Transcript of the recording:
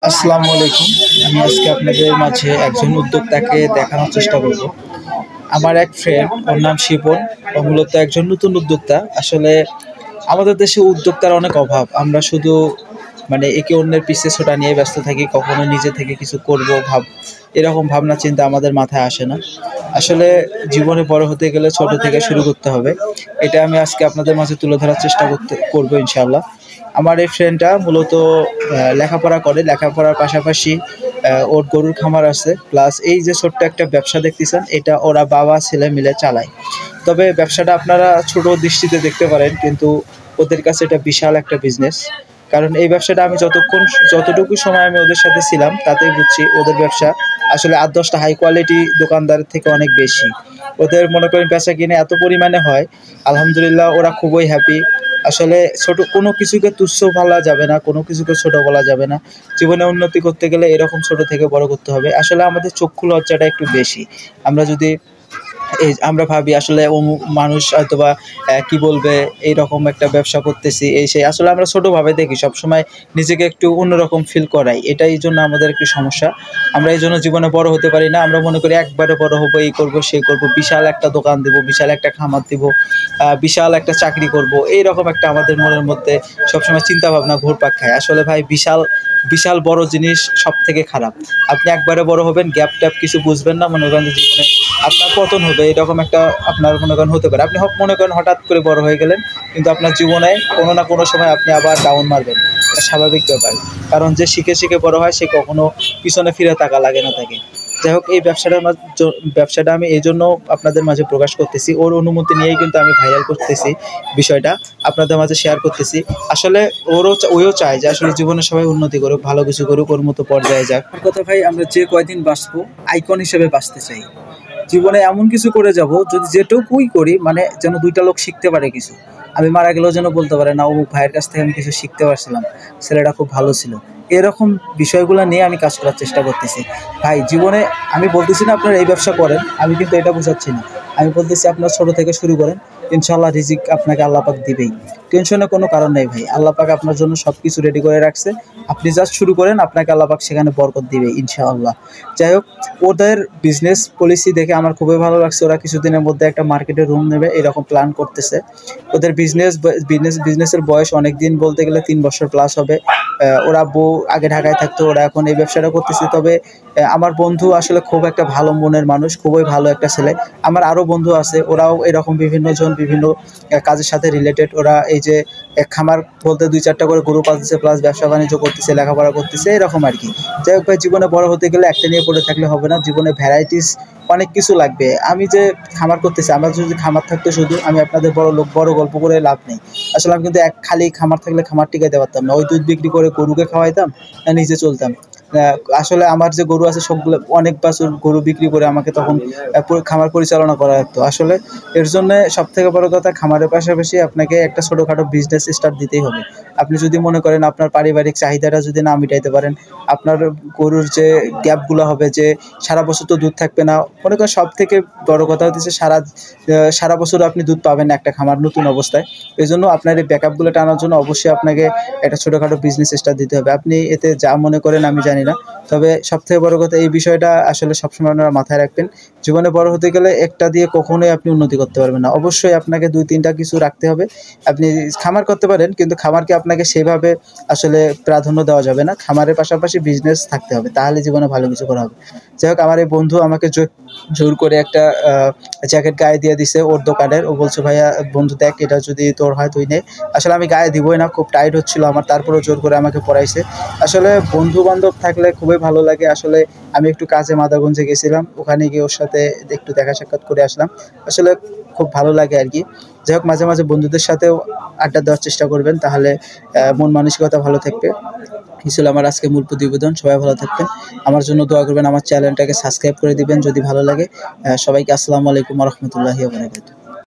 আসসালামু আলাইকুম। আমি আজকে আপনাদের মাঝে একজন উদ্যোক্তাকে দেখানোর চেষ্টা করব। আমার এক ফ্রেন্ড, ওর নাম শিপন। ও মূলত একজন নতুন উদ্যোক্তা। আসলে আমাদের দেশে উদ্যোক্তার অনেক অভাব। আমরা শুধু একে অন্যের পিছে ছোটা নিয়ে ব্যস্ত থাকি। কখনো নিজে থেকে কিছু করব এরকম ভাবনা চিন্তা আমাদের মাথায় আসে না। আসলে জীবনে বড় হতে গেলে ছোট থেকে শুরু করতে হবে। এটা আমি আজকে আপনাদের মাঝে তুলে ধরার চেষ্টা করব ইনশাআল্লাহ। আমার এই ফ্রেন্ডটা মূলত লেখাপড়া করে। লেখাপড়ার পাশাপাশি ওর গরুর খামার আছে। প্লাস এই যে ছোট্ট একটা ব্যবসা দেখতেছেন, এটা ওরা বাবা ছেলে মিলে চালায়। তবে ব্যবসাটা আপনারা ছোট দৃষ্টিতে দেখতে পারেন, কিন্তু ওদের কাছে এটা বিশাল একটা বিজনেস। কারণ এই ব্যবসাটা আমি যতটুকু সময় আমি ওদের সাথে ছিলাম তাতেই বুঝছি ওদের ব্যবসা আসলে ৮-১০টা হাই কোয়ালিটি দোকানদারের থেকে অনেক বেশি। ওদের মনে করেন বেচা-কিনে এত পরিমাণে হয়, আলহামদুলিল্লাহ ওরা খুবই হ্যাপি। আসলে ছোট কোনো কিছুকে তুচ্ছ বলা যাবে না, কোনো কিছুকে ছোট বলা যাবে না। জীবনে উন্নতি করতে গেলে এরকম ছোট থেকে বড় করতে হবে। আসলে আমাদের চক্ষু লজ্জাটা একটু বেশি। আমরা যদি আমরা ভাবি আসলে মানুষ হয়তোবা কি বলবে, এইরকম একটা ব্যবসা করতেছি এই সেই। আসলে আমরা ছোটভাবে দেখি, সবসময় নিজেকে একটু অন্যরকম ফিল করাই। এটাই জন্য আমাদের একটু সমস্যা। আমরা এই জন্য জীবনে বড় হতে পারি না। আমরা মনে করি একবারে বড় হবো, এই করব সেই করব, বিশাল একটা দোকান দিব, বিশাল একটা খামার দিব, বিশাল একটা চাকরি করব, এইরকম একটা আমাদের মনের মধ্যে সবসময় চিন্তা ভাবনা ঘুরপাক খায়। আসলে ভাই বিশাল বিশাল বড় জিনিস সব থেকে খারাপ। আপনি একবারে বড় হবেন, গ্যাপ ট্যাপ কিছু বুঝবেন না, মনে করেন যে জীবনে আপনার পতন হবে, এরকম একটা আপনার মনে করেন হতে পারে। আপনি মনে করেন হঠাৎ করে বড় হয়ে গেলেন, কিন্তু আপনার জীবনে কোনো না কোনো সময় আপনি আবার ডাউন মারবেন। এটা স্বাভাবিক ব্যাপার। কারণ যে শিখে শিখে বড় হয় সে কখনো পিছনে ফিরে তাকা লাগে না তাকে। যাই হোক, এই ব্যবসাটা আমি এই জন্য আপনাদের মাঝে প্রকাশ করতেছি। ওর অনুমতি নিয়েই কিন্তু আমি ভাইরাল করতেছি বিষয়টা, আপনাদের মাঝে শেয়ার করতেছি। আসলে ওও চায় যে আসলে জীবনে সবাই উন্নতি করুক, ভালো কিছু করুক, ওর মতো পর্যায়ে যাক। আমার কথা ভাই, আমরা যে কয়দিন বাঁচবো আইকন হিসেবে বাঁচতে চাই। জীবনে এমন কিছু করে যাব, যদি যেটুকুই করি যেন দুইটা লোক শিখতে পারে কিছু। আমি মারা গেলেও যেন বলতে পারে না, অমুক ভাইয়ের কাছ থেকে আমি কিছু শিখতে পারছিলাম, ছেলেটা খুব ভালো ছিল। এরকম বিষয়গুলো নিয়ে আমি কাজ করার চেষ্টা করতেছি। ভাই জীবনে আমি বলতেছি না আপনারা এই ব্যবসা করেন, আমি কিন্তু এটা বোঝাচ্ছি না। আমি বলতেছি আপনারা ছোট থেকে শুরু করেন, ইনশাআল্লাহ রিজিক আপনাকে আল্লাহ পাক দিবেই। টেনশনের কোনো কারণ নেই ভাই, আল্লাহ পাক আপনার জন্য সব কিছু রেডি করে রাখছে। আপনি জাস্ট শুরু করেন, আপনাকে আল্লাহ পাক সেখানে বরকত দিবে ইনশাআল্লাহ। যাই হোক, ওদের বিজনেস পলিসি দেখে আমার খুবই ভালো লাগছে। ওরা কিছুদিনের মধ্যে একটা মার্কেটে রুম নেবে এরকম প্ল্যান করতেছে। ওদের বিজনেসের বয়স অনেক দিন, বলতে গেলে ৩ বছর প্লাস হবে। ওরা বউ আগে ঢাকায় থাকতো, ওরা এখন এই ব্যবসাটা করতেছে। তবে আমার বন্ধু আসলে খুব একটা ভালো মনের মানুষ, খুবই ভালো একটা ছেলে। আমার আরও বন্ধু আছে, ওরাও এরকম বিভিন্ন কাজের সাথে রিলেটেড। ওরা এই যে খামার বলতে ২-৪টা করে গরু পালতেছে, প্লাস ব্যবসা বাণিজ্য করতেছে, লেখাপড়া করতেছে, এরকম আর কি। যাই হোক ভাই, জীবনে বড় হতে গেলে একটা নিয়ে পড়ে থাকলে হবে না, জীবনে ভ্যারাইটিস অনেক কিছু লাগবে। আমি যে খামার করতেছি, আমার যদি খামার থাকতো শুধু, আমি আপনাদের বড় গল্প করে লাভ নেই। আসলে আমি কিন্তু খালি খামার থাকলে খামার টিকাইতে পারতাম না। ওই দুধ বিক্রি করে গরুকে খাওয়াইতাম, নিজে চলতাম। আসলে আমার যে গরু আছে সবগুলো অনেক বছর গরু বিক্রি করে আমাকে তখন খামার পরিচালনা করা হতো। আসলে এর জন্য সব থেকে বড় কথা, খামারের পাশাপাশি আপনাকে একটা ছোটোখাটো বিজনেস স্টার্ট দিতেই হবে। আপনি যদি মনে করেন আপনার পারিবারিক চাহিদাটা যদি না মিটাইতে পারেন, আপনার গরুর যে গ্যাপগুলো হবে, যে সারা বছর তো দুধ থাকবে না। মনে করেন সব থেকে বড় কথা হচ্ছে সারা বছর আপনি দুধ পাবেন না একটা খামার নতুন অবস্থায়। এই জন্য আপনার এই ব্যাকআপগুলো টানার জন্য অবশ্যই আপনাকে একটা ছোটোখাটো বিজনেস স্টার্ট দিতে হবে। আপনি এতে যা মনে করেন আমি জানি না, তবে সবথেকে বড় কথা এই বিষয়টা আসলে সবসময় আপনারা মাথায় রাখবেন। জীবনে বড় হতে গেলে একটা দিয়ে কখনোই আপনি উন্নতি করতে পারবেন না। অবশ্যই আপনাকে ২-৩টা কিছু রাখতে হবে। আপনি খামার করতে পারেন, কিন্তু খামারকে আপনাকে সেভাবে আসলে প্রাধান্য দেওয়া যাবে না। খামারের পাশাপাশি বিজনেস থাকতে হবে, তাহলে জীবনে ভালো কিছু করা হবে। যাই হোক, আমার এই বন্ধু আমাকে জোর করে একটা জ্যাকেট গায়ে দিয়ে দিছে ওর দোকানের। ও বলছে, ভাইয়া বন্ধু দেখ, এটা যদি তোর হয় তুই নে। আসলে আমি গায়ে দিবই না, খুব টাইট হচ্ছিল আমার, তারপরেও জোর করে আমাকে পরাইছে। আসলে বন্ধু বান্ধব থাকলে খুবই ভালো লাগে। আসলে আমি একটু কাজে মাদারগঞ্জে গেছিলাম, ওখানে গিয়ে ওর সাথে একটু দেখা সাক্ষাৎ করে আসলাম। আসলে খুব ভালো লাগে আর কি। যাই হোক, মাঝে মাঝে বন্ধুদের সাথেও আড্ডা দেওয়ার চেষ্টা করবেন, তাহলে মন মানসিকতা ভালো থাকবে। এই ছিল আমার আজকে মূল প্রতিবেদন। সবাই ভালো থাকবেন, আমার জন্য দোয়া করবেন, আমার চ্যানেলটাকে সাবস্ক্রাইব করে দিবেন যদি ভালো লাগে। সবাইকে আসসালামু আলাইকুম ওয়া রাহমাতুল্লাহি ওয়া বারাকাতুহু।